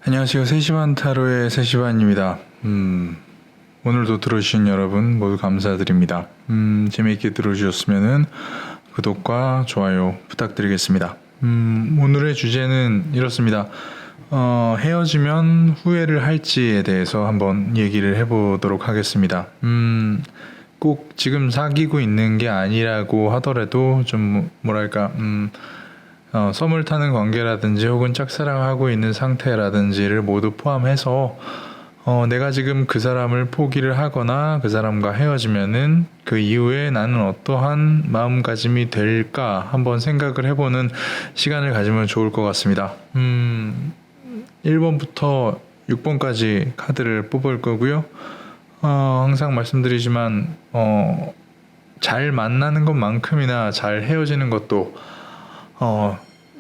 안녕하세요. 3시반 타로의 3시반입니다. 오늘도 들어주신 여러분 모두 감사드립니다. 재미있게 들어주셨으면 구독과 좋아요 부탁드리겠습니다. 오늘의 주제는 이렇습니다. 헤어지면 후회를 할지에 대해서 한번 얘기를 해보도록 하겠습니다. 꼭 지금 사귀고 있는 게 아니라고 하더라도 좀 뭐랄까 썸을 타는 관계라든지 혹은 짝사랑하고 있는 상태라든지를 모두 포함해서 내가 지금 그 사람을 포기를 하거나 그 사람과 헤어지면은 그 이후에 나는 어떠한 마음가짐이 될까 한번 생각을 해보는 시간을 가지면 좋을 것 같습니다. 1번부터 6번까지 카드를 뽑을 거고요. 항상 말씀드리지만 잘 만나는 것만큼이나 잘 헤어지는 것도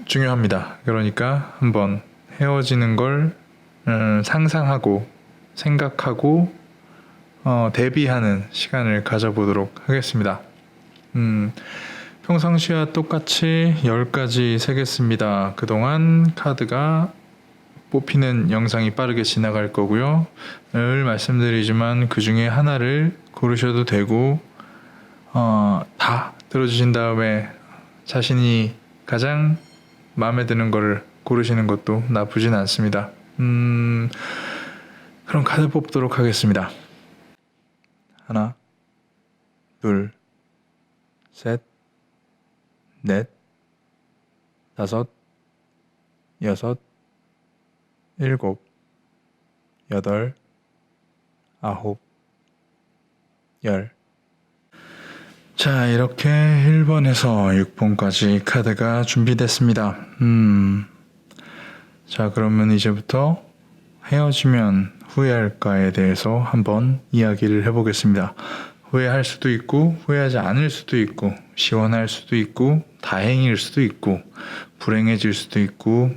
중요합니다. 그러니까 한번 헤어지는 걸 상상하고 생각하고 대비하는 시간을 가져보도록 하겠습니다. 평상시와 똑같이 10가지 세겠습니다. 그동안 카드가 뽑히는 영상이 빠르게 지나갈 거고요. 늘 말씀드리지만 그 중에 하나를 고르셔도 되고 다 들어주신 다음에 자신이 가장 마음에 드는 거를 고르시는 것도 나쁘진 않습니다. 그럼 카드 뽑도록 하겠습니다. 하나, 둘, 셋, 넷, 다섯, 여섯, 일곱, 여덟, 아홉, 열. 자, 이렇게 1번에서 6번까지 카드가 준비됐습니다. 자, 그러면 이제부터 헤어지면 후회할까에 대해서 한번 이야기를 해보겠습니다. 후회할 수도 있고, 후회하지 않을 수도 있고, 시원할 수도 있고, 다행일 수도 있고, 불행해질 수도 있고,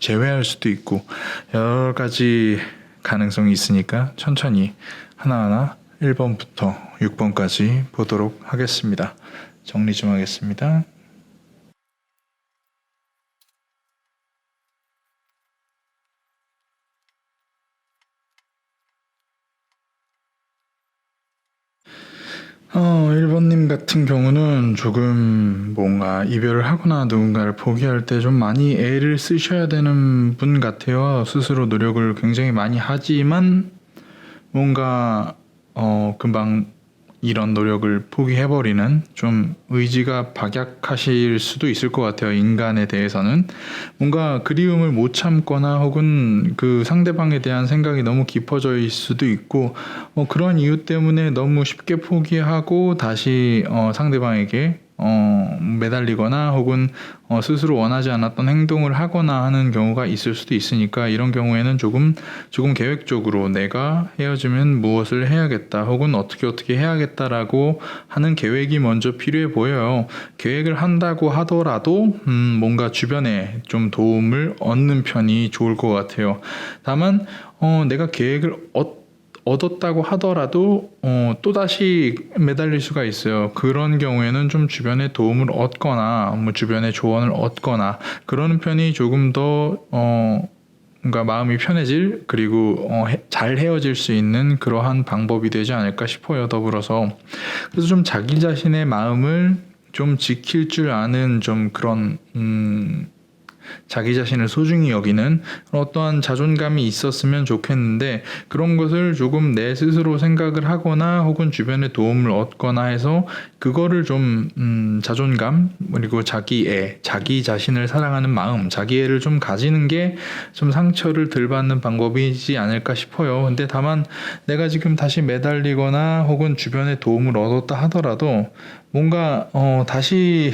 재회할 수도 있고, 여러 가지 가능성이 있으니까 천천히 하나하나 1번부터 6번까지 보도록 하겠습니다. 정리 좀 하겠습니다. 어, 1번님 같은 경우는 조금 뭔가 이별을 하거나 누군가를 포기할 때 좀 많이 애를 쓰셔야 되는 분 같아요. 스스로 노력을 굉장히 많이 하지만 뭔가 금방 이런 노력을 포기해버리는 좀 의지가 박약하실 수도 있을 것 같아요. 인간에 대해서는 뭔가 그리움을 못 참거나 혹은 그 상대방에 대한 생각이 너무 깊어져 있을 수도 있고 그런 이유 때문에 너무 쉽게 포기하고 다시 상대방에게 매달리거나 혹은 스스로 원하지 않았던 행동을 하거나 하는 경우가 있을 수도 있으니까 이런 경우에는 조금 계획적으로 내가 헤어지면 무엇을 해야겠다 혹은 어떻게 해야겠다라고 하는 계획이 먼저 필요해 보여요. 계획을 한다고 하더라도 뭔가 주변에 좀 도움을 얻는 편이 좋을 것 같아요. 다만 내가 계획을 얻었다고 하더라도 또다시 매달릴 수가 있어요. 그런 경우에는 좀 주변의 도움을 얻거나 주변의 조언을 얻거나 그러는 편이 조금 더 뭔가 마음이 편해질 그리고 잘 헤어질 수 있는 그러한 방법이 되지 않을까 싶어요. 더불어서 그래서 좀 자기 자신의 마음을 좀 지킬 줄 아는 좀 그런 자기 자신을 소중히 여기는 어떠한 자존감이 있었으면 좋겠는데 그런 것을 조금 내 스스로 생각을 하거나 혹은 주변의 도움을 얻거나 해서 그거를 좀 자존감 그리고 자기 자신을 사랑하는 마음 자기애를 좀 가지는 게 좀 상처를 덜 받는 방법이지 않을까 싶어요. 근데 다만 내가 지금 다시 매달리거나 혹은 주변의 도움을 얻었다 하더라도 뭔가 다시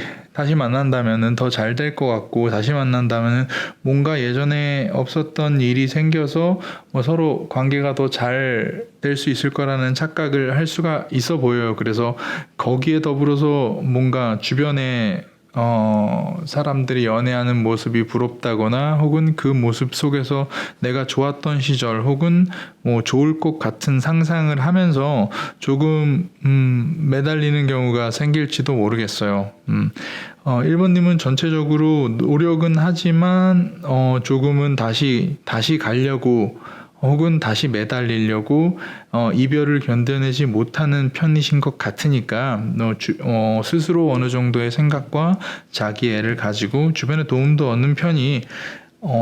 만난다면은 더 잘 될 것 같고 다시 만난다면은 뭔가 예전에 없었던 일이 생겨서 서로 관계가 더 잘 될 수 있을 거라는 착각을 할 수가 있어 보여요. 그래서 거기에 더불어서 뭔가 주변에 사람들이 연애하는 모습이 부럽다거나 혹은 그 모습 속에서 내가 좋았던 시절 혹은 뭐 좋을 것 같은 상상을 하면서 조금 매달리는 경우가 생길지도 모르겠어요. 1번님은 전체적으로 노력은 하지만 조금은 다시 가려고 혹은 다시 매달리려고 이별을 견뎌내지 못하는 편이신 것 같으니까 스스로 어느 정도의 생각과 자기 애를 가지고 주변에 도움도 얻는 편이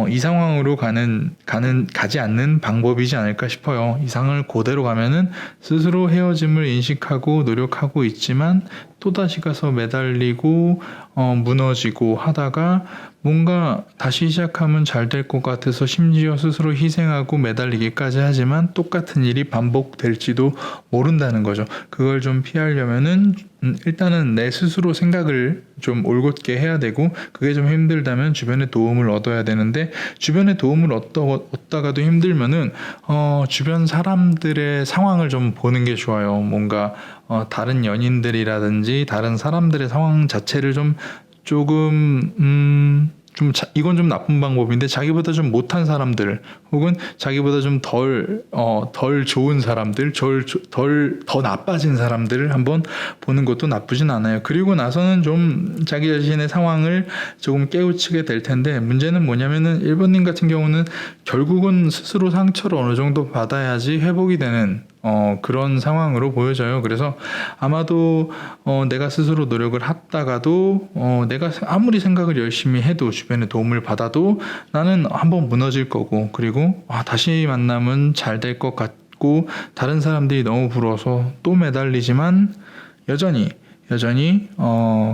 이 상황으로 가지 않는 방법이지 않을까 싶어요. 이 상황을 그대로 가면은 스스로 헤어짐을 인식하고 노력하고 있지만 또다시 가서 매달리고 무너지고 하다가 뭔가 다시 시작하면 잘 될 것 같아서 심지어 스스로 희생하고 매달리기까지 하지만 똑같은 일이 반복될지도 모른다는 거죠. 그걸 좀 피하려면은 일단은 내 스스로 생각을 좀 올곧게 해야 되고, 그게 좀 힘들다면 주변의 도움을 얻어야 되는데, 주변의 도움을 얻다가도 힘들면은 주변 사람들의 상황을 좀 보는 게 좋아요. 뭔가 다른 연인들이라든지 다른 사람들의 상황 자체를 조금 이건 좀 나쁜 방법인데, 자기보다 좀 못한 사람들 혹은 자기보다 좀 덜 좋은 사람들, 더 나빠진 사람들을 한번 보는 것도 나쁘진 않아요. 그리고 나서는 좀 자기 자신의 상황을 조금 깨우치게 될 텐데, 문제는 뭐냐면은 1번님 같은 경우는 결국은 스스로 상처를 어느 정도 받아야지 회복이 되는 그런 상황으로 보여져요. 그래서 아마도 내가 스스로 노력을 했다가도 내가 아무리 생각을 열심히 해도 주변의 도움을 받아도 나는 한번 무너질 거고, 그리고 다시 만나면 잘 될 것 같고 다른 사람들이 너무 부러워서 또 매달리지만 여전히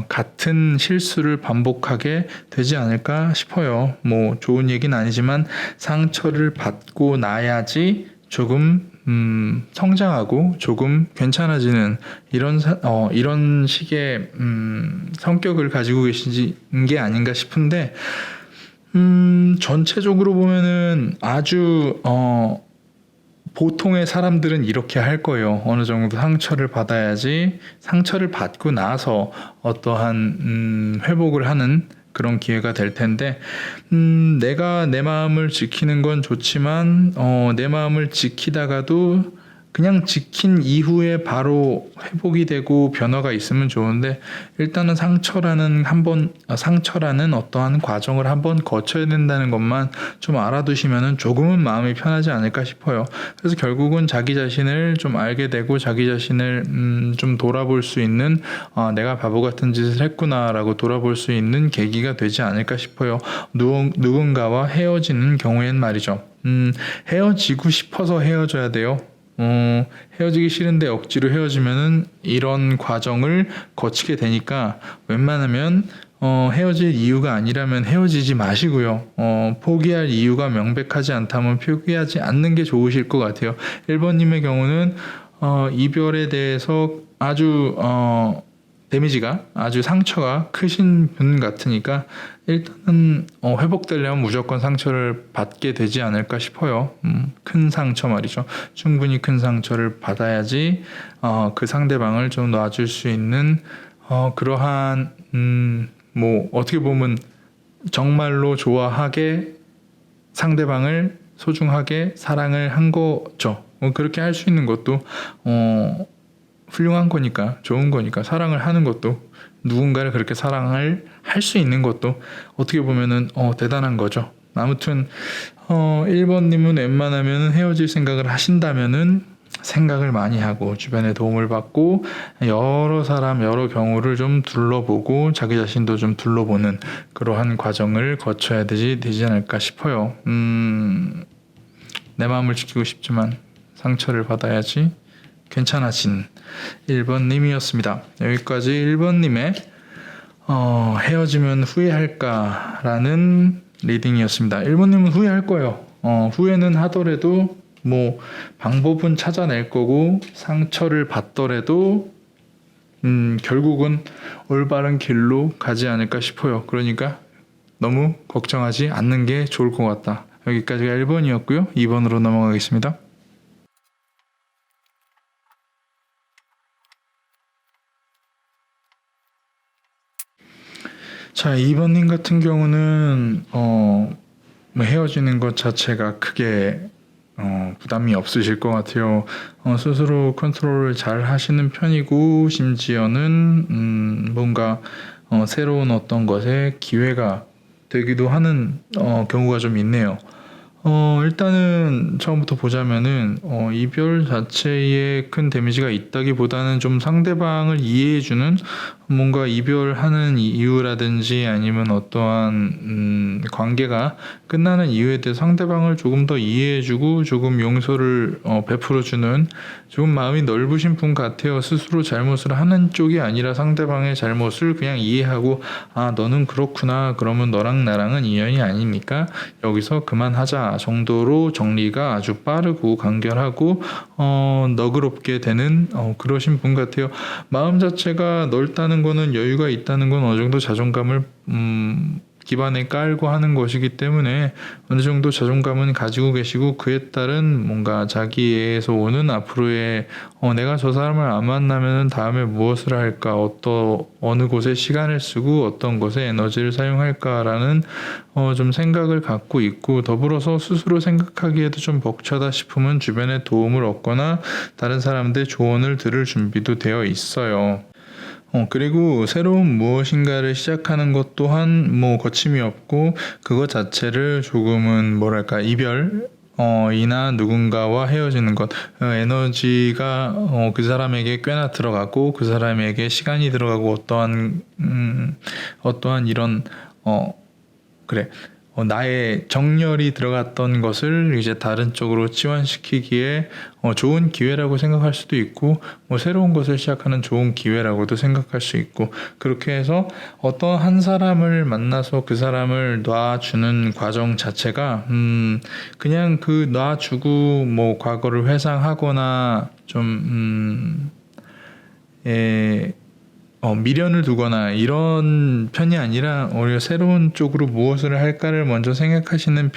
같은 실수를 반복하게 되지 않을까 싶어요. 뭐 좋은 얘기는 아니지만 상처를 받고 나야지 조금 성장하고 조금 괜찮아지는 이런 식의 성격을 가지고 계신 게 아닌가 싶은데, 전체적으로 보면은 아주 보통의 사람들은 이렇게 할 거예요. 어느 정도 상처를 받아야지, 상처를 받고 나서 어떠한 회복을 하는 그런 기회가 될 텐데, 내가 내 마음을 지키는 건 좋지만 내 마음을 지키다가도 그냥 지킨 이후에 바로 회복이 되고 변화가 있으면 좋은데, 일단은 상처라는 어떠한 과정을 한번 거쳐야 된다는 것만 좀 알아두시면은 조금은 마음이 편하지 않을까 싶어요. 그래서 결국은 자기 자신을 좀 알게 되고 자기 자신을 좀 돌아볼 수 있는, 내가 바보 같은 짓을 했구나라고 돌아볼 수 있는 계기가 되지 않을까 싶어요. 누군가와 헤어지는 경우엔 말이죠. 헤어지고 싶어서 헤어져야 돼요. 헤어지기 싫은데 억지로 헤어지면은 이런 과정을 거치게 되니까, 웬만하면 헤어질 이유가 아니라면 헤어지지 마시고요. 포기할 이유가 명백하지 않다면 포기하지 않는 게 좋으실 것 같아요. 1번님의 경우는 이별에 대해서 아주 데미지가, 아주 상처가 크신 분 같으니까 일단은 회복되려면 무조건 상처를 받게 되지 않을까 싶어요. 큰 상처 말이죠. 충분히 큰 상처를 받아야지 그 상대방을 좀 놔줄 수 있는 그러한 뭐 어떻게 보면 정말로 좋아하게 상대방을 소중하게 사랑을 한 거죠. 그렇게 할 수 있는 것도 훌륭한 거니까, 좋은 거니까. 사랑을 하는 것도, 누군가를 그렇게 사랑을 할 수 있는 것도 어떻게 보면은 대단한 거죠. 아무튼 1번님은 웬만하면 헤어질 생각을 하신다면은 생각을 많이 하고 주변에 도움을 받고 여러 사람 여러 경우를 좀 둘러보고 자기 자신도 좀 둘러보는 그러한 과정을 거쳐야 되지 않을까 싶어요. 내 마음을 지키고 싶지만 상처를 받아야지 괜찮아진 1번님이었습니다. 여기까지 1번님의 헤어지면 후회할까 라는 리딩이었습니다. 1번님은 후회할 거예요. 후회는 하더라도 뭐 방법은 찾아낼 거고, 상처를 받더라도 결국은 올바른 길로 가지 않을까 싶어요. 그러니까 너무 걱정하지 않는 게 좋을 것 같다. 여기까지가 1번이었고요. 2번으로 넘어가겠습니다. 자, 2번님 같은 경우는 뭐 헤어지는 것 자체가 크게 부담이 없으실 것 같아요. 스스로 컨트롤을 잘 하시는 편이고 심지어는 뭔가 새로운 어떤 것에 기회가 되기도 하는 경우가 좀 있네요. 일단은 처음부터 보자면은 이별 자체에 큰 데미지가 있다기보다는 좀 상대방을 이해해주는 뭔가 이별하는 이유라든지 아니면 어떠한 관계가 끝나는 이유에 대해 상대방을 조금 더 이해해주고 조금 용서를 베풀어주는 조금 마음이 넓으신 분 같아요. 스스로 잘못을 하는 쪽이 아니라 상대방의 잘못을 그냥 이해하고 아 너는 그렇구나 그러면 너랑 나랑은 인연이 아니니까 여기서 그만하자 정도로 정리가 아주 빠르고 간결하고 너그럽게 되는 그러신 분 같아요. 마음 자체가 넓다는 거는 여유가 있다는 건 어느 정도 자존감을 기반에 깔고 하는 것이기 때문에 어느 정도 자존감은 가지고 계시고 그에 따른 뭔가 자기에서 오는 앞으로의 내가 저 사람을 안 만나면 다음에 무엇을 할까 어느 곳에 시간을 쓰고 어떤 것에 에너지를 사용할까라는 좀 생각을 갖고 있고 더불어서 스스로 생각하기에도 좀 벅차다 싶으면 주변의 도움을 얻거나 다른 사람들의 조언을 들을 준비도 되어 있어요. 그리고 새로운 무엇인가를 시작하는 것 또한 뭐 거침이 없고 그것 자체를 조금은 뭐랄까 이별 이나 누군가와 헤어지는 것 에너지가 그 사람에게 꽤나 들어가고 그 사람에게 시간이 들어가고 어떠한 이런 그래 나의 정열이 들어갔던 것을 이제 다른 쪽으로 치환시키기에 좋은 기회라고 생각할 수도 있고 뭐 새로운 것을 시작하는 좋은 기회라고도 생각할 수 있고 그렇게 해서 어떤 한 사람을 만나서 그 사람을 놔주는 과정 자체가 그냥 그 놔주고 뭐 과거를 회상하거나 좀 미련을 두거나 이런 편이 아니라 오히려 새로운 쪽으로 무엇을 할까를 먼저 생각하시는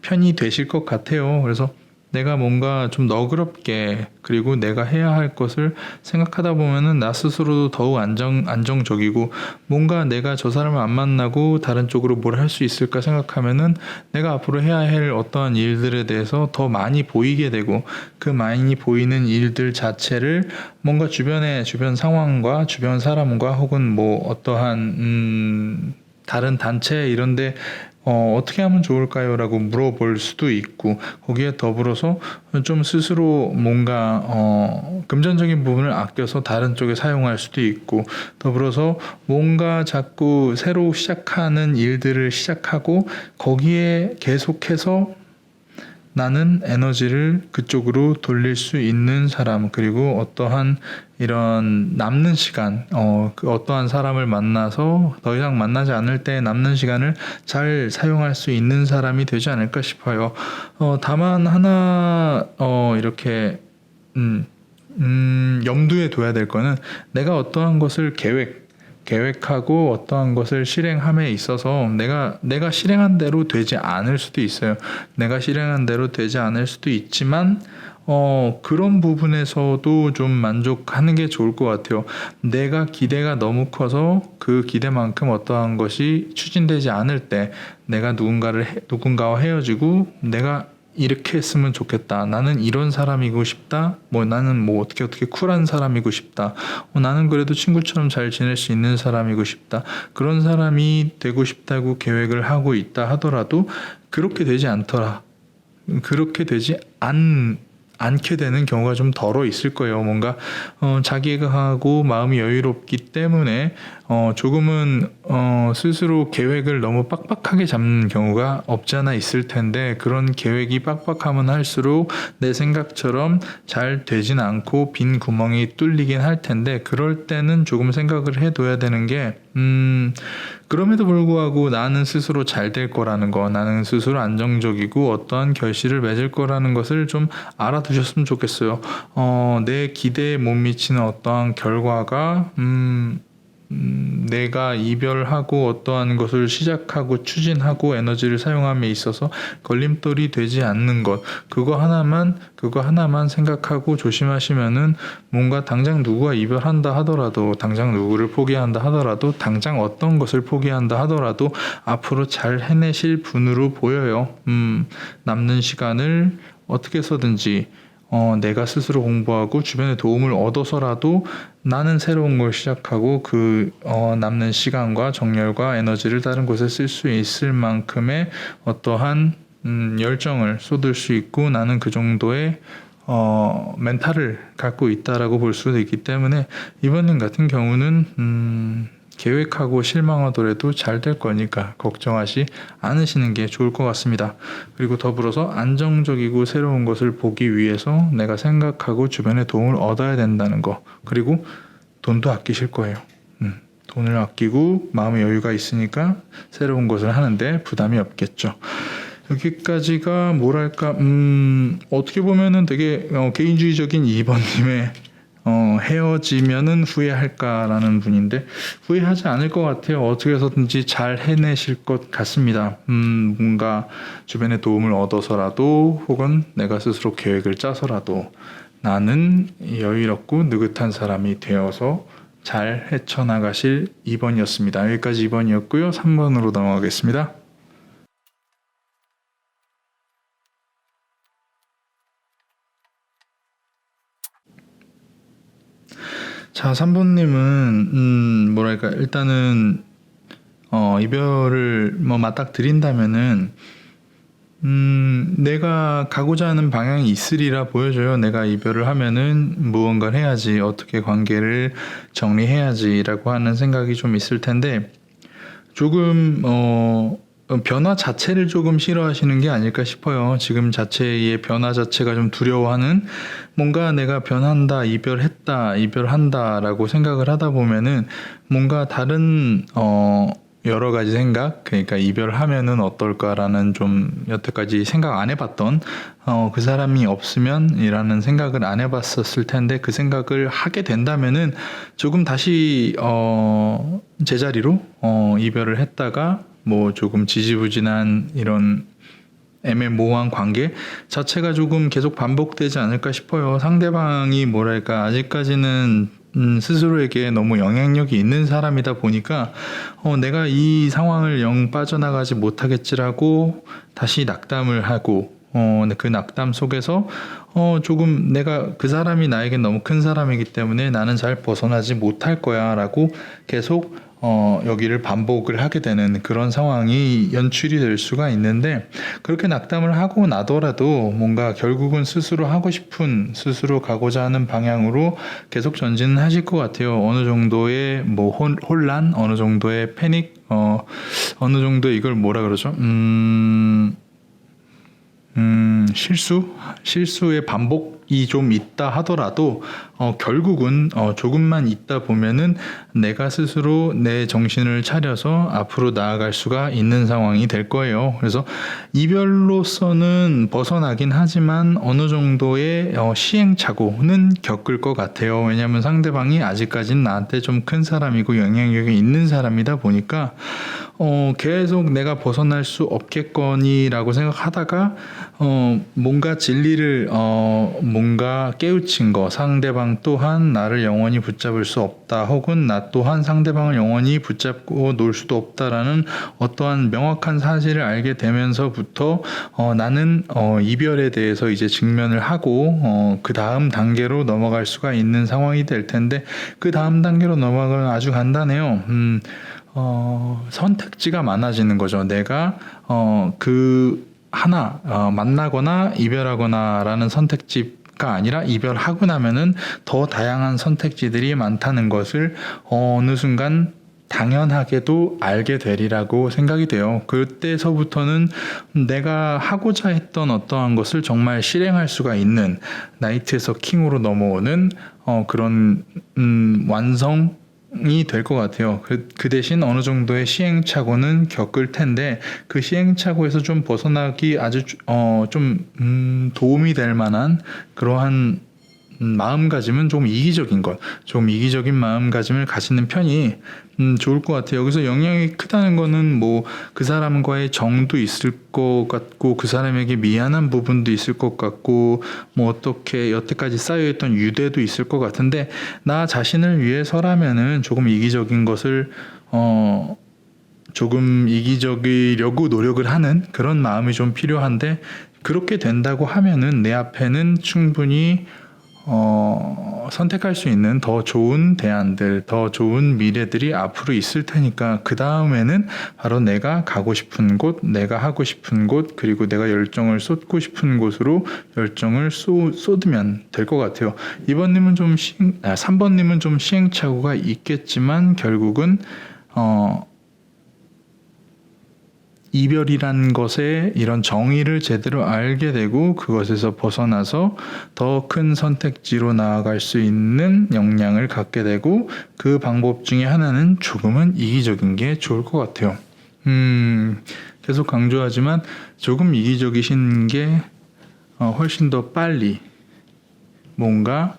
편이 되실 것 같아요. 그래서 내가 뭔가 좀 너그럽게 그리고 내가 해야 할 것을 생각하다 보면은 나 스스로도 더욱 안정적이고 뭔가 내가 저 사람을 안 만나고 다른 쪽으로 뭘 할 수 있을까 생각하면은 내가 앞으로 해야 할 어떠한 일들에 대해서 더 많이 보이게 되고 그 많이 보이는 일들 자체를 뭔가 주변 상황과 주변 사람과 혹은 뭐 어떠한 다른 단체 이런데 어떻게 하면 좋을까요? 라고 물어볼 수도 있고 거기에 더불어서 좀 스스로 뭔가 금전적인 부분을 아껴서 다른 쪽에 사용할 수도 있고 더불어서 뭔가 자꾸 새로 시작하는 일들을 시작하고 거기에 계속해서 나는 에너지를 그쪽으로 돌릴 수 있는 사람 그리고 어떠한 이런 남는 시간 그 어떠한 사람을 만나서 더 이상 만나지 않을 때 남는 시간을 잘 사용할 수 있는 사람이 되지 않을까 싶어요. 다만 하나 이렇게 염두에 둬야 될 거는 내가 어떠한 것을 계획하고 어떠한 것을 실행함에 있어서 내가 실행한 대로 되지 않을 수도 있어요. 내가 실행한 대로 되지 않을 수도 있지만 그런 부분에서도 좀 만족하는 게 좋을 것 같아요. 내가 기대가 너무 커서 그 기대만큼 어떠한 것이 추진되지 않을 때 내가 누군가와 헤어지고 내가 이렇게 했으면 좋겠다. 나는 이런 사람이고 싶다. 나는 어떻게 쿨한 사람이고 싶다. 나는 그래도 친구처럼 잘 지낼 수 있는 사람이고 싶다. 그런 사람이 되고 싶다고 계획을 하고 있다 하더라도 그렇게 되지 않게 되는 경우가 좀 덜어 있을 거예요. 뭔가 자기가 하고 마음이 여유롭기 때문에 조금은 스스로 계획을 너무 빡빡하게 잡는 경우가 없지 않아 있을 텐데 그런 계획이 빡빡하면 할수록 내 생각처럼 잘 되진 않고 빈 구멍이 뚫리긴 할 텐데 그럴 때는 조금 생각을 해둬야 되는 게 그럼에도 불구하고 나는 스스로 잘 될 거라는 거, 나는 스스로 안정적이고 어떠한 결실을 맺을 거라는 것을 좀 알아두셨으면 좋겠어요. 내 기대에 못 미치는 어떠한 결과가 내가 이별하고 어떠한 것을 시작하고 추진하고 에너지를 사용함에 있어서 걸림돌이 되지 않는 것, 그거 하나만 생각하고 조심하시면은 뭔가 당장 누구와 이별한다 하더라도, 당장 누구를 포기한다 하더라도, 당장 어떤 것을 포기한다 하더라도 앞으로 잘 해내실 분으로 보여요. 남는 시간을 어떻게 해서든지 내가 스스로 공부하고 주변의 도움을 얻어서라도 나는 새로운 걸 시작하고 남는 시간과 정열과 에너지를 다른 곳에 쓸 수 있을 만큼의 어떠한 열정을 쏟을 수 있고, 나는 그 정도의 멘탈을 갖고 있다라고 볼 수도 있기 때문에 이번님 같은 경우는 계획하고 실망하더라도 잘 될 거니까 걱정하지 않으시는 게 좋을 것 같습니다. 그리고 더불어서 안정적이고 새로운 것을 보기 위해서 내가 생각하고 주변의 도움을 얻어야 된다는 거, 그리고 돈도 아끼실 거예요. 돈을 아끼고 마음의 여유가 있으니까 새로운 것을 하는데 부담이 없겠죠. 여기까지가 뭐랄까 어떻게 보면은 되게 개인주의적인 2번님의 헤어지면은 후회할까라는 분인데, 후회하지 않을 것 같아요. 어떻게 해서든지 잘 해내실 것 같습니다. 뭔가 주변의 도움을 얻어서라도, 혹은 내가 스스로 계획을 짜서라도 나는 여유롭고 느긋한 사람이 되어서 잘 헤쳐나가실 2번이었습니다. 여기까지 2번이었고요. 3번으로 넘어가겠습니다. 자, 3번님은 뭐랄까, 일단은 이별을 맞닥뜨린다면은 내가 가고자 하는 방향이 있으리라 보여져요. 내가 이별을 하면은 무언가를 해야지, 어떻게 관계를 정리해야지라고 하는 생각이 좀 있을 텐데, 조금 변화 자체를 조금 싫어하시는 게 아닐까 싶어요. 지금 자체의 변화 자체가 좀 두려워하는, 뭔가 내가 변한다, 이별한다 라고 생각을 하다 보면은 뭔가 다른 여러 가지 생각, 그러니까 이별하면은 어떨까라는, 좀 여태까지 생각 안 해봤던 그 사람이 없으면 이라는 생각을 안 해봤었을 텐데, 그 생각을 하게 된다면은 조금 다시 제자리로 이별을 했다가 뭐 조금 지지부진한 이런 애매모호한 관계 자체가 조금 계속 반복되지 않을까 싶어요. 상대방이 뭐랄까, 아직까지는 스스로에게 너무 영향력이 있는 사람이다 보니까 내가 이 상황을 영 빠져나가지 못하겠지라고 다시 낙담을 하고, 그 낙담 속에서 조금 내가, 그 사람이 나에게 너무 큰 사람이기 때문에 나는 잘 벗어나지 못할 거야 라고 계속 여기를 반복을 하게 되는 그런 상황이 연출이 될 수가 있는데, 그렇게 낙담을 하고 나더라도 뭔가 결국은 스스로 하고 싶은, 스스로 가고자 하는 방향으로 계속 전진을 하실 것 같아요. 어느 정도의 뭐 혼란, 어느 정도의 패닉, 어느 정도의 이걸 뭐라 그러죠? 실수의 반복이 좀 있다 하더라도 결국은 조금만 있다 보면은 내가 스스로 내 정신을 차려서 앞으로 나아갈 수가 있는 상황이 될 거예요. 그래서 이별로서는 벗어나긴 하지만 어느 정도의 시행착오는 겪을 것 같아요. 왜냐하면 상대방이 아직까지는 나한테 좀 큰 사람이고 영향력이 있는 사람이다 보니까 계속 내가 벗어날 수 없겠거니라고 생각하다가 뭔가 진리를 뭔가 깨우친 거, 상대방 또한 나를 영원히 붙잡을 수 없다, 혹은 나 또한 상대방을 영원히 붙잡고 놀 수도 없다라는 어떠한 명확한 사실을 알게 되면서부터 나는 이별에 대해서 이제 직면을 하고 그 다음 단계로 넘어갈 수가 있는 상황이 될 텐데, 그 다음 단계로 넘어가면 아주 간단해요. 선택지가 많아지는 거죠. 내가 만나거나 이별하거나 라는 선택지가 아니라, 이별하고 나면은 더 다양한 선택지들이 많다는 것을 어느 순간 당연하게도 알게 되리라고 생각이 돼요. 그때서부터는 내가 하고자 했던 어떠한 것을 정말 실행할 수가 있는, 나이트에서 킹으로 넘어오는 그런 완성이 될 것 같아요. 그 대신 어느 정도의 시행착오는 겪을 텐데, 그 시행착오에서 좀 벗어나기 아주 좀 도움이 될 만한 그러한 마음가짐은 조금 이기적인 것, 조금 이기적인 마음가짐을 가지는 편이 좋을 것 같아요. 그래서 영향이 크다는 거는 뭐 그 사람과의 정도 있을 것 같고, 그 사람에게 미안한 부분도 있을 것 같고, 뭐 어떻게 여태까지 쌓여있던 유대도 있을 것 같은데, 나 자신을 위해서라면은 조금 이기적인 것을 조금 이기적이려고 노력을 하는 그런 마음이 좀 필요한데, 그렇게 된다고 하면은 내 앞에는 충분히 선택할 수 있는 더 좋은 대안들, 더 좋은 미래들이 앞으로 있을 테니까, 그 다음에는 바로 내가 가고 싶은 곳, 내가 하고 싶은 곳, 그리고 내가 열정을 쏟고 싶은 곳으로 열정을 쏟으면 될 것 같아요. 3번님은 좀 시행착오가 있겠지만 결국은 이별이란 것의 이런 정의를 제대로 알게 되고, 그것에서 벗어나서 더 큰 선택지로 나아갈 수 있는 역량을 갖게 되고, 그 방법 중에 하나는 조금은 이기적인 게 좋을 것 같아요. 계속 강조하지만 조금 이기적이신 게 훨씬 더 빨리 뭔가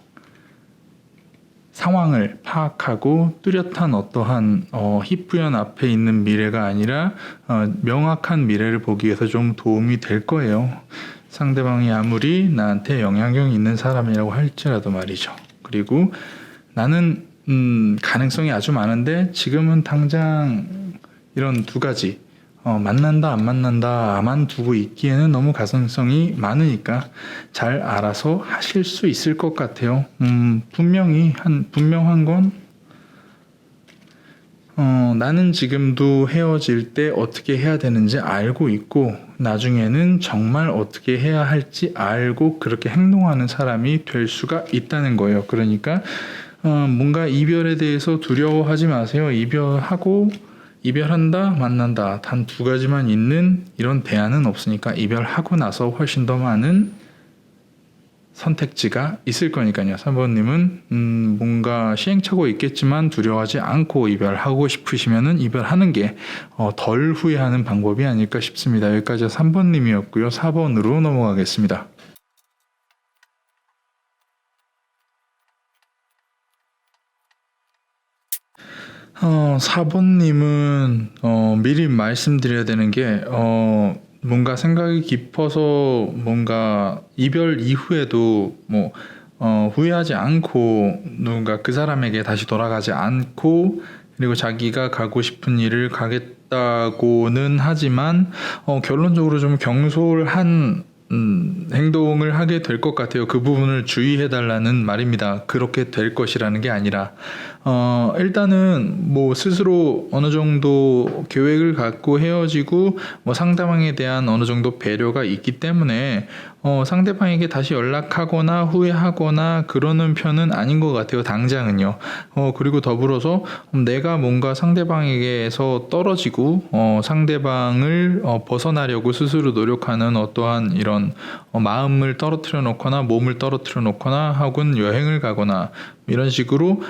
상황을 파악하고 뚜렷한 어떠한 희뿌연 앞에 있는 미래가 아니라 명확한 미래를 보기 위해서 좀 도움이 될 거예요. 상대방이 아무리 나한테 영향력이 있는 사람이라고 할지라도 말이죠. 그리고 나는 가능성이 아주 많은데 지금은 당장 이런 두 가지, 만난다 안 만난다만 두고 있기에는 너무 가능성이 많으니까 잘 알아서 하실 수 있을 것 같아요. 분명한 건 나는 지금도 헤어질 때 어떻게 해야 되는지 알고 있고, 나중에는 정말 어떻게 해야 할지 알고 그렇게 행동하는 사람이 될 수가 있다는 거예요. 그러니까 뭔가 이별에 대해서 두려워하지 마세요. 이별한다, 만난다, 단 두 가지만 있는 이런 대안은 없으니까, 이별하고 나서 훨씬 더 많은 선택지가 있을 거니까요. 3번님은 뭔가 시행착오 있겠지만 두려워하지 않고 이별하고 싶으시면은 이별하는 게 덜 후회하는 방법이 아닐까 싶습니다. 여기까지 3번님이었고요. 4번으로 넘어가겠습니다. 4번님은 미리 말씀드려야 되는 게 뭔가 생각이 깊어서 뭔가 이별 이후에도 뭐 후회하지 않고, 누군가 그 사람에게 다시 돌아가지 않고, 그리고 자기가 가고 싶은 일을 가겠다고는 하지만 결론적으로 좀 경솔한 행동을 하게 될 것 같아요. 그 부분을 주의해 달라는 말입니다. 그렇게 될 것이라는 게 아니라 일단은 뭐 스스로 어느 정도 계획을 갖고 헤어지고, 뭐 상대방에 대한 어느 정도 배려가 있기 때문에 상대방에게 다시 연락하거나 후회하거나 그러는 편은 아닌 것 같아요. 당장은요. 그리고 더불어서 내가 뭔가 상대방에게서 떨어지고 상대방을 벗어나려고 스스로 노력하는 어떠한 이런 마음을 떨어뜨려 놓거나 몸을 떨어뜨려 놓거나 혹은 여행을 가거나 이런 식으로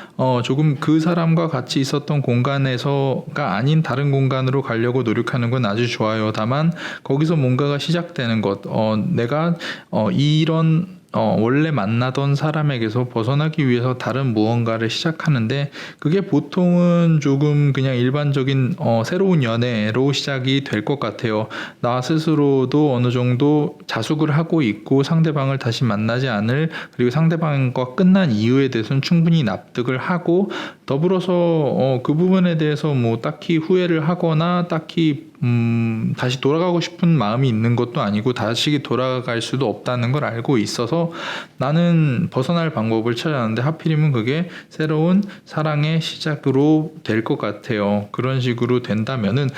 조금 그 사람과 같이 있었던 공간에서가 아닌 다른 공간으로 가려고 노력하는 건 아주 좋아요. 다만 거기서 뭔가가 시작되는 것, 내가 이런 원래 만나던 사람에게서 벗어나기 위해서 다른 무언가를 시작하는데, 그게 보통은 조금 그냥 일반적인 새로운 연애로 시작이 될 것 같아요. 나 스스로도 어느 정도 자숙을 하고 있고, 상대방을 다시 만나지 않을, 그리고 상대방과 끝난 이유에 대해서는 충분히 납득을 하고, 더불어서 그 부분에 대해서 뭐 딱히 후회를 하거나 딱히 다시 돌아가고 싶은 마음이 있는 것도 아니고 다시 돌아갈 수도 없다는 걸 알고 있어서 나는 벗어날 방법을 찾았는데, 하필이면 그게 새로운 사랑의 시작으로 될 것 같아요. 그런 식으로 된다면은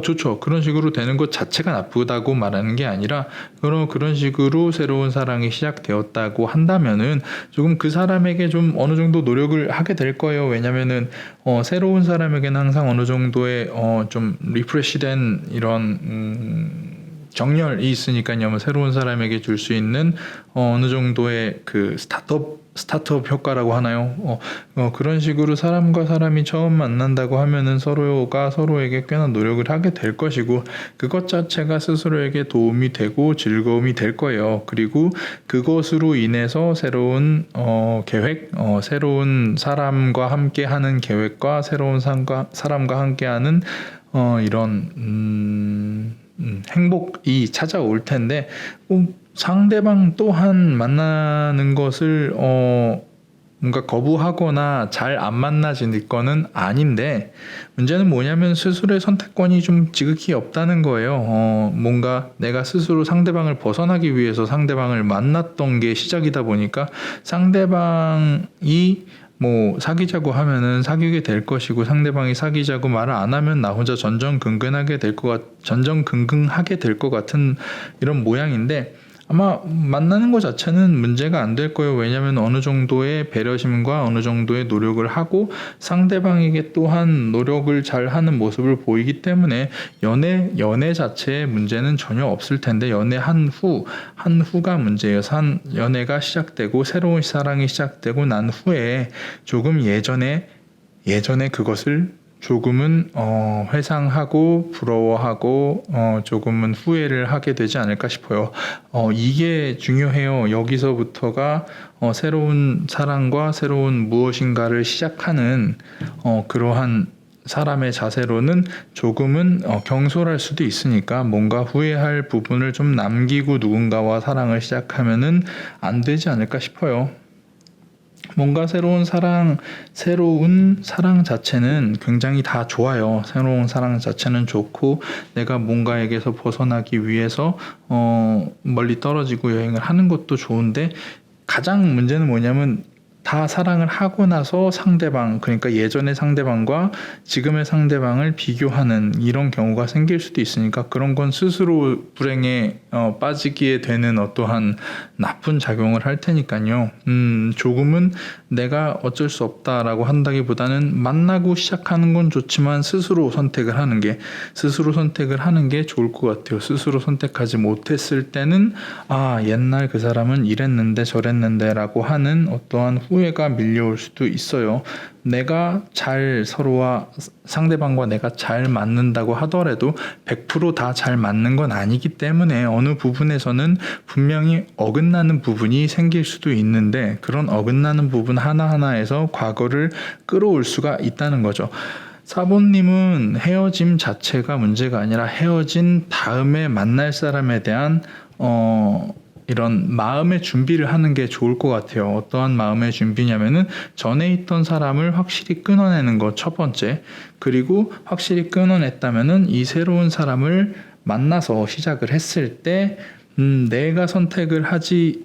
좋죠. 그런 식으로 되는 것 자체가 나쁘다고 말하는 게 아니라, 그런 식으로 새로운 사랑이 시작되었다고 한다면은 조금 그 사람에게 좀 어느 정도 노력을 하게 될 거예요. 왜냐면은 새로운 사람에게는 항상 어느 정도의 좀 리프레시된 이런 정열이 있으니까요. 뭐 새로운 사람에게 줄 수 있는 어느 정도의 그 스타트업 효과라고 하나요? 그런 식으로 사람과 사람이 처음 만난다고 하면은 서로가 서로에게 꽤나 노력을 하게 될 것이고, 그것 자체가 스스로에게 도움이 되고 즐거움이 될 거예요. 그리고 그것으로 인해서 새로운 계획, 새로운 사람과 함께 하는 계획과 새로운 사람과 함께 하는 이런 행복이 찾아올 텐데, 상대방 또한 만나는 것을 뭔가 거부하거나 잘 안 만나질 거는 아닌데, 문제는 뭐냐면 스스로의 선택권이 좀 지극히 없다는 거예요. 뭔가 내가 스스로 상대방을 벗어나기 위해서 상대방을 만났던 게 시작이다 보니까, 상대방이 뭐 사귀자고 하면은 사귀게 될 것이고, 상대방이 사귀자고 말을 안 하면 나 혼자 전전긍긍하게 될 것 같은 이런 모양인데, 아마 만나는 것 자체는 문제가 안 될 거예요. 왜냐하면 어느 정도의 배려심과 어느 정도의 노력을 하고 상대방에게 또한 노력을 잘 하는 모습을 보이기 때문에 연애 자체에 문제는 전혀 없을 텐데, 연애 한 후가 문제예요. 연애가 시작되고 새로운 사랑이 시작되고 난 후에 조금 예전에 그것을 조금은 회상하고 부러워하고 조금은 후회를 하게 되지 않을까 싶어요. 이게 중요해요. 여기서부터가 새로운 사랑과 새로운 무엇인가를 시작하는 그러한 사람의 자세로는 조금은 경솔할 수도 있으니까, 뭔가 후회할 부분을 좀 남기고 누군가와 사랑을 시작하면은 안 되지 않을까 싶어요. 뭔가 새로운 사랑 자체는 굉장히 다 좋아요. 새로운 사랑 자체는 좋고, 내가 뭔가에게서 벗어나기 위해서 멀리 떨어지고 여행을 하는 것도 좋은데, 가장 문제는 뭐냐면 다 사랑을 하고 나서 그러니까 예전의 상대방과 지금의 상대방을 비교하는 이런 경우가 생길 수도 있으니까, 그런 건 스스로 불행에 빠지게 되는 어떠한 나쁜 작용을 할 테니까요. 조금은 내가 어쩔 수 없다라고 한다기보다는, 만나고 시작하는 건 좋지만 스스로 선택을 하는 게 좋을 것 같아요. 스스로 선택하지 못했을 때는 옛날 그 사람은 이랬는데 저랬는데 라고 하는 어떠한 후회가 밀려올 수도 있어요. 서로와 상대방과 내가 잘 맞는다고 하더라도 100% 다 잘 맞는 건 아니기 때문에, 어느 부분에서는 분명히 어긋나는 부분이 생길 수도 있는데, 그런 어긋나는 부분 하나하나에서 과거를 끌어올 수가 있다는 거죠. 사본님은 헤어짐 자체가 문제가 아니라 헤어진 다음에 만날 사람에 대한 이런 마음의 준비를 하는 게 좋을 것 같아요. 어떠한 마음의 준비냐면은, 전에 있던 사람을 확실히 끊어내는 것 첫 번째, 그리고 확실히 끊어냈다면은 이 새로운 사람을 만나서 시작을 했을 때 내가 선택하지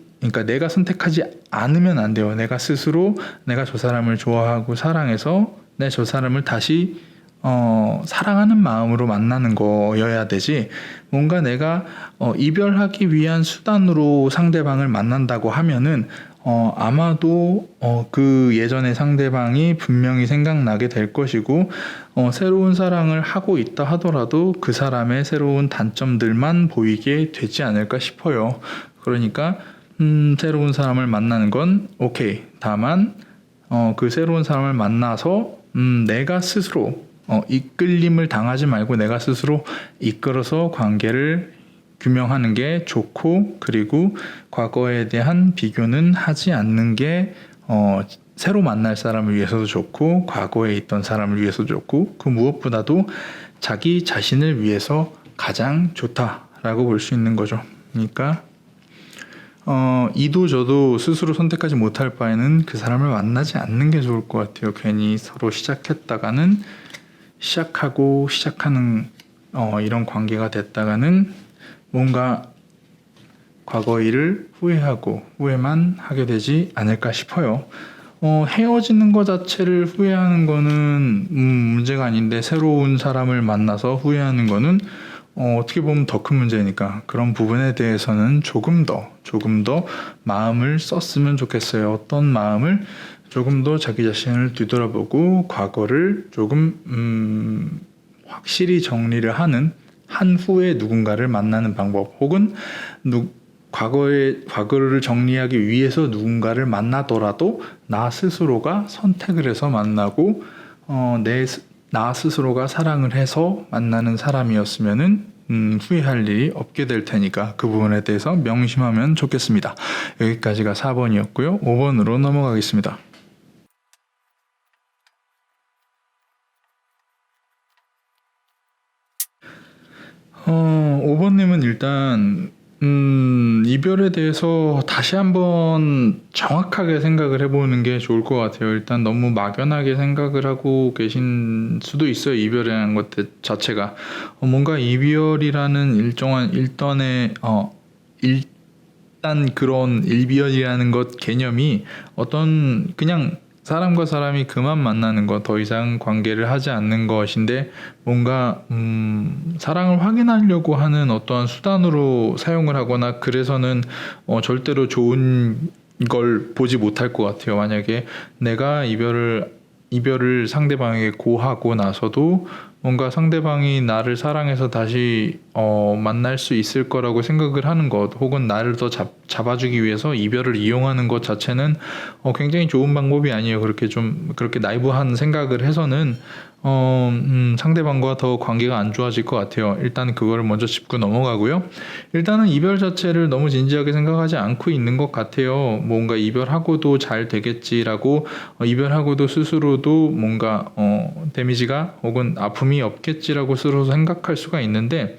않으면 안 돼요. 내가 스스로 내가 저 사람을 좋아하고 사랑해서 저 사람을 다시 사랑하는 마음으로 만나는 거여야 되지, 뭔가 내가 이별하기 위한 수단으로 상대방을 만난다고 하면은 아마도 그 예전의 상대방이 분명히 생각나게 될 것이고, 새로운 사랑을 하고 있다 하더라도 그 사람의 새로운 단점들만 보이게 되지 않을까 싶어요. 그러니까 새로운 사람을 만나는 건 오케이. 다만 그 새로운 사람을 만나서 내가 스스로 이끌림을 당하지 말고 내가 스스로 이끌어서 관계를 규명하는 게 좋고, 그리고 과거에 대한 비교는 하지 않는 게 새로 만날 사람을 위해서도 좋고, 과거에 있던 사람을 위해서도 좋고, 그 무엇보다도 자기 자신을 위해서 가장 좋다라고 볼 수 있는 거죠. 그러니까 이도 저도 스스로 선택하지 못할 바에는 그 사람을 만나지 않는 게 좋을 것 같아요. 괜히 서로 시작하는 이런 관계가 됐다가는 뭔가 과거 일을 후회만 하게 되지 않을까 싶어요. 헤어지는 것 자체를 후회하는 거는 문제가 아닌데, 새로운 사람을 만나서 후회하는 거는 어떻게 보면 더 큰 문제니까, 그런 부분에 대해서는 조금 더 마음을 썼으면 좋겠어요. 어떤 마음을? 조금 더 자기 자신을 뒤돌아보고 과거를 조금 확실히 정리를 하는 한 후에 누군가를 만나는 방법, 혹은 과거를 정리하기 위해서 누군가를 만나더라도 나 스스로가 선택을 해서 만나고 나 스스로가 사랑을 해서 만나는 사람이었으면은 후회할 일이 없게 될 테니까 그 부분에 대해서 명심하면 좋겠습니다. 여기까지가 4번이었고요. 5번으로 넘어가겠습니다. 5번님은 일단 이별에 대해서 다시 한번 정확하게 생각을 해보는 게 좋을 것 같아요. 일단 너무 막연하게 생각을 하고 계신 수도 있어요. 이별이라는 것 자체가 뭔가 이별이라는 일단 그런 이별이라는 것 개념이 어떤 그냥 사람과 사람이 그만 만나는 것, 더 이상 관계를 하지 않는 것인데 뭔가 사랑을 확인하려고 하는 어떠한 수단으로 사용을 하거나 그래서는 절대로 좋은 걸 보지 못할 것 같아요. 만약에 내가 이별을 상대방에게 고하고 나서도 뭔가 상대방이 나를 사랑해서 다시 만날 수 있을 거라고 생각을 하는 것, 혹은 나를 더 잡아주기 위해서 이별을 이용하는 것 자체는 굉장히 좋은 방법이 아니에요. 그렇게 나이브한 생각을 해서는 상대방과 더 관계가 안 좋아질 것 같아요. 일단 그거를 먼저 짚고 넘어가고요. 일단은 이별 자체를 너무 진지하게 생각하지 않고 있는 것 같아요. 뭔가 이별하고도 잘 되겠지라고 이별하고도 스스로도 뭔가 데미지가 혹은 아픔이 없겠지라고 스스로 생각할 수가 있는데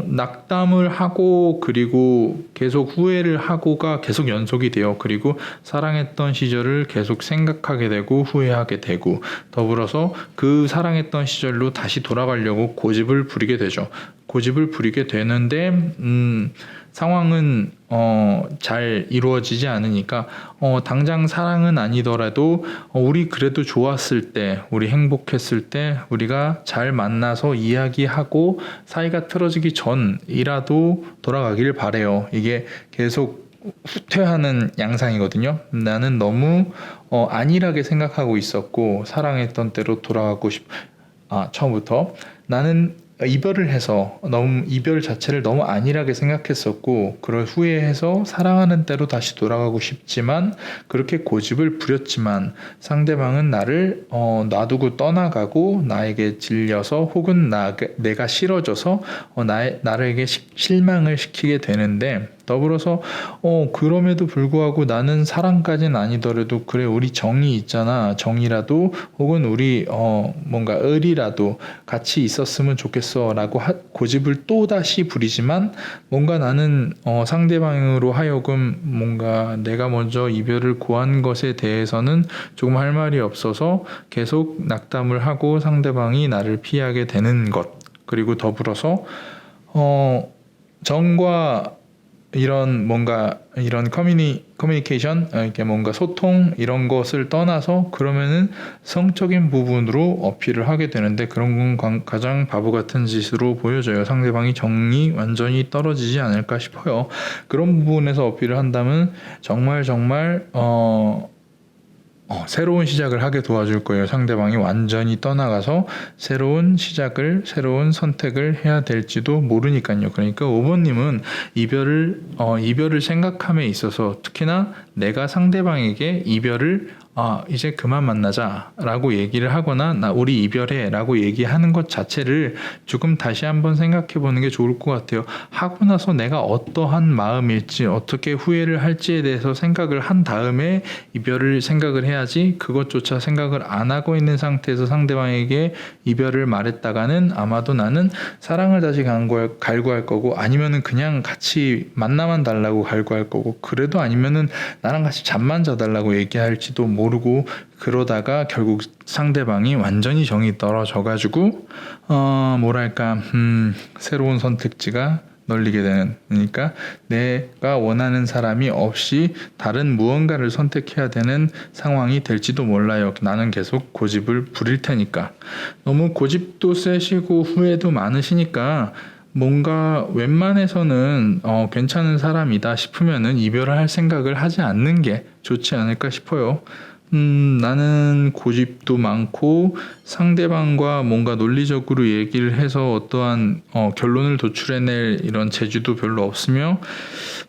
낙담을 하고 그리고 계속 후회를 하고가 계속 연속이 돼요. 그리고 사랑했던 시절을 계속 생각하게 되고 후회하게 되고 더불어서 그 사랑했던 시절로 다시 돌아가려고 고집을 부리게 되죠. 고집을 부리게 되는데 상황은 잘 이루어지지 않으니까 당장 사랑은 아니더라도 우리 그래도 좋았을 때, 우리 행복했을 때 우리가 잘 만나서 이야기하고 사이가 틀어지기 전이라도 돌아가길 바래요. 이게 계속 후퇴하는 양상이거든요. 나는 너무 안일하게 생각하고 있었고 사랑했던 때로 돌아가고 처음부터 나는 이별을 해서 너무 이별 자체를 너무 안일하게 생각했었고 그걸 후회해서 사랑하는 때로 다시 돌아가고 싶지만 그렇게 고집을 부렸지만 상대방은 나를 놔두고 떠나가고 나에게 질려서 혹은 내가 싫어져서 나에게 실망을 시키게 되는데 더불어서 그럼에도 불구하고 나는 사랑까지는 아니더라도 그래 우리 정이 있잖아, 정이라도 혹은 우리 뭔가 의리라도 같이 있었으면 좋겠어 라고 고집을 또다시 부리지만 뭔가 나는 상대방으로 하여금 뭔가 내가 먼저 이별을 고한 것에 대해서는 조금 할 말이 없어서 계속 낙담을 하고 상대방이 나를 피하게 되는 것, 그리고 더불어서 정과 이런 커뮤니케이션, 이렇게 뭔가 소통 이런 것을 떠나서 그러면은 성적인 부분으로 어필을 하게 되는데 그런 건 가장 바보 같은 짓으로 보여져요. 상대방이 정이 완전히 떨어지지 않을까 싶어요. 그런 부분에서 어필을 한다면 정말 새로운 시작을 하게 도와줄 거예요. 상대방이 완전히 떠나가서 새로운 새로운 선택을 해야 될지도 모르니까요. 그러니까 5번님은 이별을 생각함에 있어서 특히나 내가 상대방에게 이별을 이제 그만 만나자 라고 얘기를 하거나 우리 이별해 라고 얘기하는 것 자체를 조금 다시 한번 생각해 보는 게 좋을 것 같아요. 하고 나서 내가 어떠한 마음일지 어떻게 후회를 할지에 대해서 생각을 한 다음에 이별을 생각을 해야지, 그것조차 생각을 안 하고 있는 상태에서 상대방에게 이별을 말했다가는 아마도 나는 사랑을 다시 갈구할 거고 아니면은 그냥 같이 만나만 달라고 갈구할 거고 그래도 아니면은 나랑 같이 잠만 자달라고 얘기할지도 모르고 그러다가 결국 상대방이 완전히 정이 떨어져 가지고 새로운 선택지가 널리게 되는, 그러니까 내가 원하는 사람이 없이 다른 무언가를 선택해야 되는 상황이 될지도 몰라요. 나는 계속 고집을 부릴 테니까. 너무 고집도 세시고 후회도 많으시니까 뭔가 웬만해서는 괜찮은 사람이다 싶으면은 이별을 할 생각을 하지 않는 게 좋지 않을까 싶어요. 나는 고집도 많고 상대방과 뭔가 논리적으로 얘기를 해서 어떠한 결론을 도출해낼 이런 재주도 별로 없으며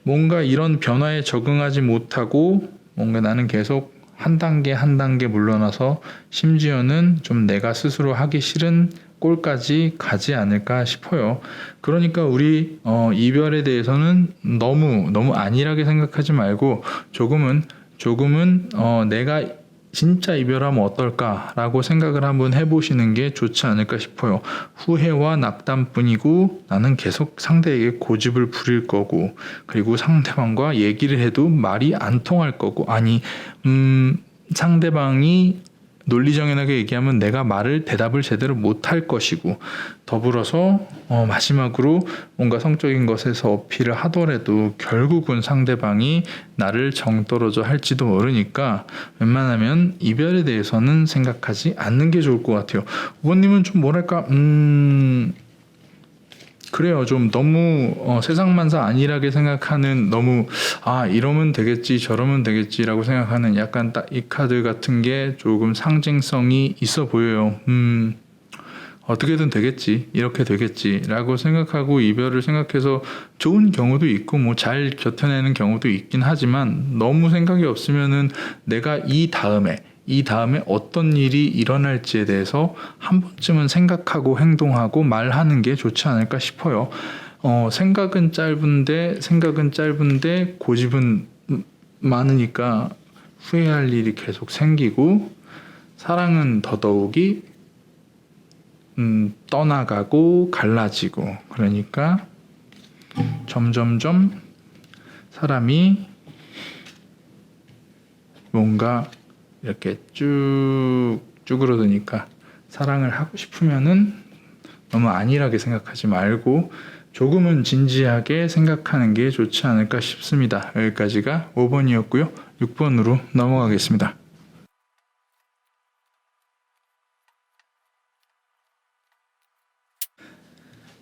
뭔가 이런 변화에 적응하지 못하고 뭔가 나는 계속 한 단계 한 단계 물러나서 심지어는 좀 내가 스스로 하기 싫은 꼴까지 가지 않을까 싶어요. 그러니까 우리 이별에 대해서는 너무 안일하게 생각하지 말고 조금은 내가 진짜 이별하면 어떨까라고 생각을 한번 해보시는 게 좋지 않을까 싶어요. 후회와 낙담뿐이고 나는 계속 상대에게 고집을 부릴 거고 그리고 상대방과 얘기를 해도 말이 안 통할 거고 상대방이 논리정연하게 얘기하면 내가 대답을 제대로 못할 것이고 더불어서 마지막으로 뭔가 성적인 것에서 어필을 하더라도 결국은 상대방이 나를 정떨어져 할지도 모르니까 웬만하면 이별에 대해서는 생각하지 않는 게 좋을 것 같아요. 부모님은 좀 뭐랄까 그래요. 좀 너무 세상만사 안일하게 생각하는 너무 이러면 되겠지 저러면 되겠지라고 생각하는 약간 딱 이 카드 같은 게 조금 상징성이 있어 보여요. 어떻게든 되겠지 이렇게 되겠지라고 생각하고 이별을 생각해서 좋은 경우도 있고 뭐 잘 견뎌내는 경우도 있긴 하지만 너무 생각이 없으면은 내가 이 다음에 어떤 일이 일어날지에 대해서 한 번쯤은 생각하고 행동하고 말하는 게 좋지 않을까 싶어요. 생각은 짧은데 고집은 많으니까 후회할 일이 계속 생기고 사랑은 더더욱이 떠나가고 갈라지고 그러니까 점점점 사람이 뭔가 이렇게 쭉 쭈그러드니까 사랑을 하고 싶으면은 너무 안일하게 생각하지 말고 조금은 진지하게 생각하는 게 좋지 않을까 싶습니다. 여기까지가 5번이었고요. 6번으로 넘어가겠습니다.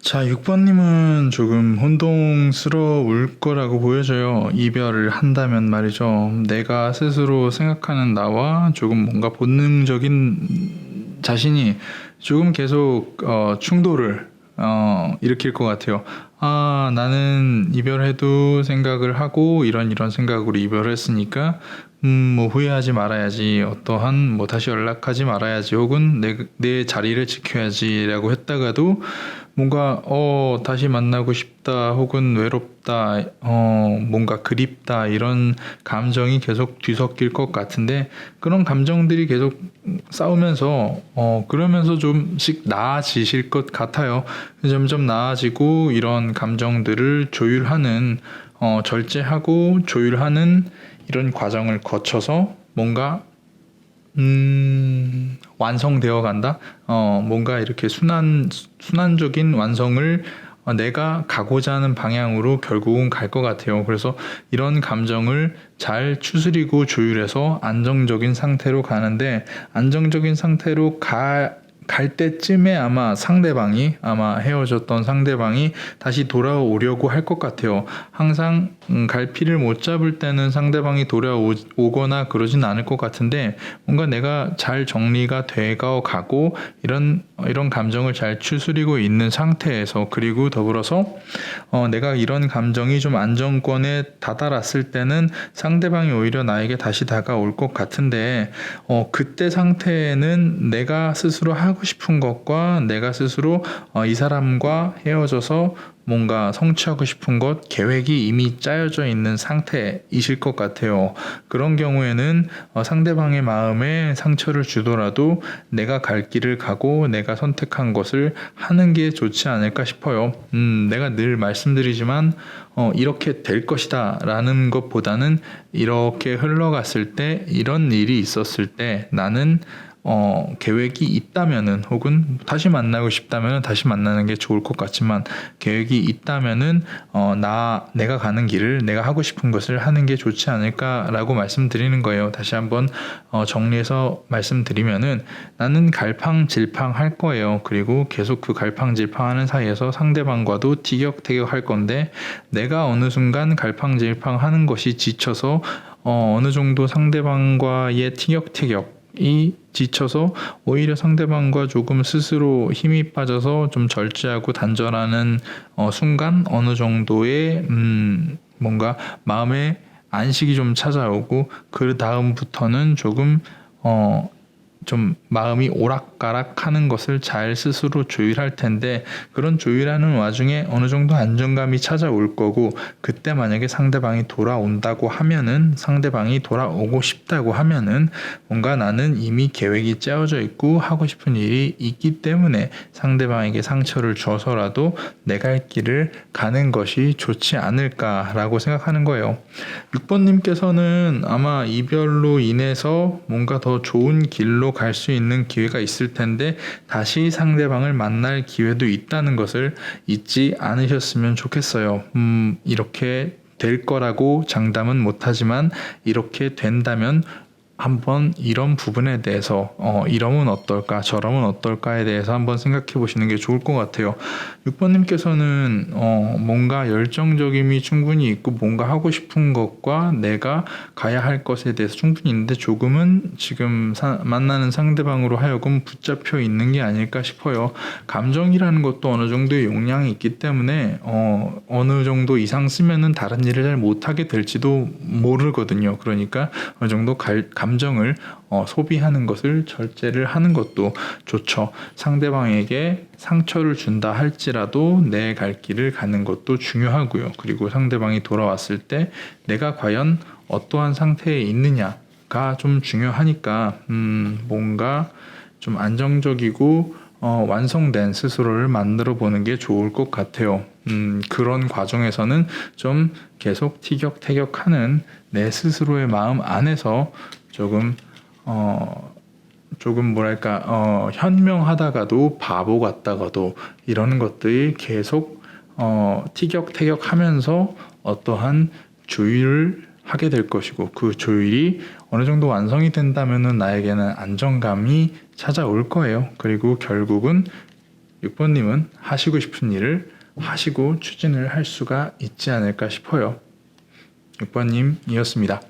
자, 6번님은 조금 혼동스러울 거라고 보여져요. 이별을 한다면 말이죠. 내가 스스로 생각하는 나와 조금 뭔가 본능적인 자신이 조금 계속 충돌을 일으킬 것 같아요. 나는 이별해도 생각을 하고 이런 생각으로 이별을 했으니까 뭐 후회하지 말아야지, 어떠한 뭐 다시 연락하지 말아야지, 혹은 내 자리를 지켜야지라고 했다가도 뭔가 다시 만나고 싶다, 혹은 외롭다, 뭔가 그립다 이런 감정이 계속 뒤섞일 것 같은데 그런 감정들이 계속 싸우면서 그러면서 좀씩 나아지실 것 같아요. 점점 나아지고 이런 감정들을 조율하는 절제하고 조율하는 이런 과정을 거쳐서 뭔가 완성되어 간다. 뭔가 이렇게 순환적인 완성을 내가 가고자 하는 방향으로 결국은 갈 것 같아요. 그래서 이런 감정을 잘 추스리고 조율해서 안정적인 상태로 가는데 안정적인 상태로 갈 때쯤에 아마 헤어졌던 상대방이 다시 돌아오려고 할 것 같아요. 항상 갈피를 못 잡을 때는 상대방이 돌아오거나 그러진 않을 것 같은데 뭔가 내가 잘 정리가 돼가고 이런 감정을 잘 추스리고 있는 상태에서 그리고 더불어서 내가 이런 감정이 좀 안정권에 다다랐을 때는 상대방이 오히려 나에게 다시 다가올 것 같은데 그때 상태에는 내가 스스로 하고 싶은 것과 내가 스스로 이 사람과 헤어져서 뭔가 성취하고 싶은 것 계획이 이미 짜여져 있는 상태이실 것 같아요. 그런 경우에는 상대방의 마음에 상처를 주더라도 내가 갈 길을 가고 내가 선택한 것을 하는 게 좋지 않을까 싶어요. 내가 늘 말씀드리지만 이렇게 될 것이다 라는 것보다는 이렇게 흘러갔을 때 이런 일이 있었을 때 나는 계획이 있다면은 혹은 다시 만나고 싶다면은 다시 만나는 게 좋을 것 같지만 계획이 있다면은 내가 가는 길을 내가 하고 싶은 것을 하는 게 좋지 않을까라고 말씀드리는 거예요. 다시 한번 정리해서 말씀드리면은 나는 갈팡질팡 할 거예요. 그리고 계속 그 갈팡질팡하는 사이에서 상대방과도 티격태격 할 건데 내가 어느 순간 갈팡질팡 하는 것이 지쳐서 어느 정도 상대방과의 티격태격이 지쳐서 오히려 상대방과 조금 스스로 힘이 빠져서 좀 절제하고 단절하는 순간 어느 정도의 뭔가 마음의 안식이 좀 찾아오고 그 다음부터는 조금 좀 마음이 오락가락하는 것을 잘 스스로 조율할 텐데, 그런 조율하는 와중에 어느 정도 안정감이 찾아올 거고, 그때 만약에 상대방이 돌아온다고 하면은, 상대방이 돌아오고 싶다고 하면은 뭔가 나는 이미 계획이 짜여져 있고 하고 싶은 일이 있기 때문에 상대방에게 상처를 줘서라도 내 갈 길을 가는 것이 좋지 않을까라고 생각하는 거예요. 6번님께서는 아마 이별로 인해서 뭔가 더 좋은 길로 갈 수 있는 기회가 있을 텐데 다시 상대방을 만날 기회도 있다는 것을 잊지 않으셨으면 좋겠어요. 이렇게 될 거라고 장담은 못하지만 이렇게 된다면 한번 이런 부분에 대해서 이러면 어떨까 저러면 어떨까에 대해서 한번 생각해 보시는 게 좋을 것 같아요. 6번님께서는 뭔가 열정적임이 충분히 있고 뭔가 하고 싶은 것과 내가 가야 할 것에 대해서 충분히 있는데 조금은 지금 만나는 상대방으로 하여금 붙잡혀 있는 게 아닐까 싶어요. 감정이라는 것도 어느 정도의 용량이 있기 때문에 어느 정도 이상 쓰면은 다른 일을 잘 못하게 될지도 모르거든요. 그러니까 어느 정도 감정을 소비하는 것을 절제를 하는 것도 좋죠. 상대방에게 상처를 준다 할지라도 내 갈 길을 가는 것도 중요하고요. 그리고 상대방이 돌아왔을 때 내가 과연 어떠한 상태에 있느냐가 좀 중요하니까 뭔가 좀 안정적이고 완성된 스스로를 만들어 보는 게 좋을 것 같아요. 그런 과정에서는 좀 계속 티격태격하는 내 스스로의 마음 안에서 조금 뭐랄까 현명하다가도 바보 같다가도 이러는 것들이 계속 티격태격하면서 어떠한 조율을 하게 될 것이고, 그 조율이 어느 정도 완성이 된다면은 나에게는 안정감이 찾아올 거예요. 그리고 결국은 6번님은 하시고 싶은 일을 하시고 추진을 할 수가 있지 않을까 싶어요. 6번님이었습니다.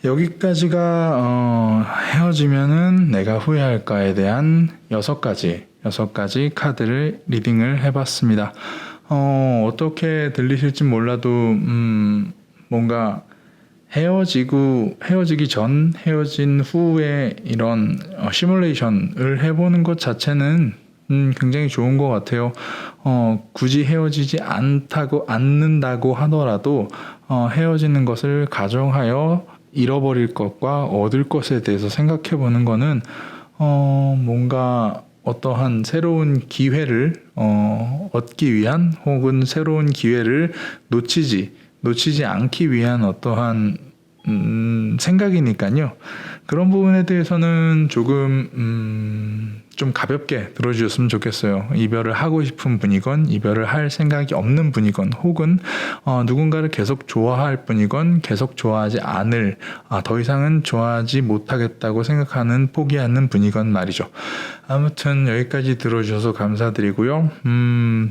여기까지가 헤어지면은 내가 후회할까에 대한 6가지 카드를 리딩을 해봤습니다. 어떻게 들리실지 몰라도 뭔가 헤어지기 전, 헤어진 후에 이런 시뮬레이션을 해보는 것 자체는 굉장히 좋은 것 같아요. 굳이 헤어지지 않는다고 하더라도 헤어지는 것을 가정하여 잃어버릴 것과 얻을 것에 대해서 생각해 보는 거는 뭔가 어떠한 새로운 기회를 얻기 위한, 혹은 새로운 기회를 놓치지 않기 위한 어떠한 생각이니까요. 그런 부분에 대해서는 조금 좀 가볍게 들어주셨으면 좋겠어요. 이별을 하고 싶은 분이건 이별을 할 생각이 없는 분이건, 혹은 누군가를 계속 좋아할 분이건 계속 좋아하지 않을, 더 이상은 좋아하지 못하겠다고 생각하는, 포기하는 분이건 말이죠. 아무튼 여기까지 들어주셔서 감사드리고요.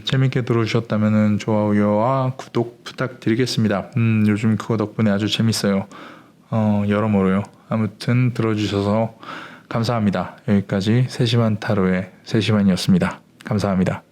재밌게 들어주셨다면 좋아요와 구독 부탁드리겠습니다. 요즘 그거 덕분에 아주 재밌어요. 여러모로요. 아무튼 들어주셔서 감사합니다. 여기까지 세심한 타로의 세심한이었습니다. 감사합니다.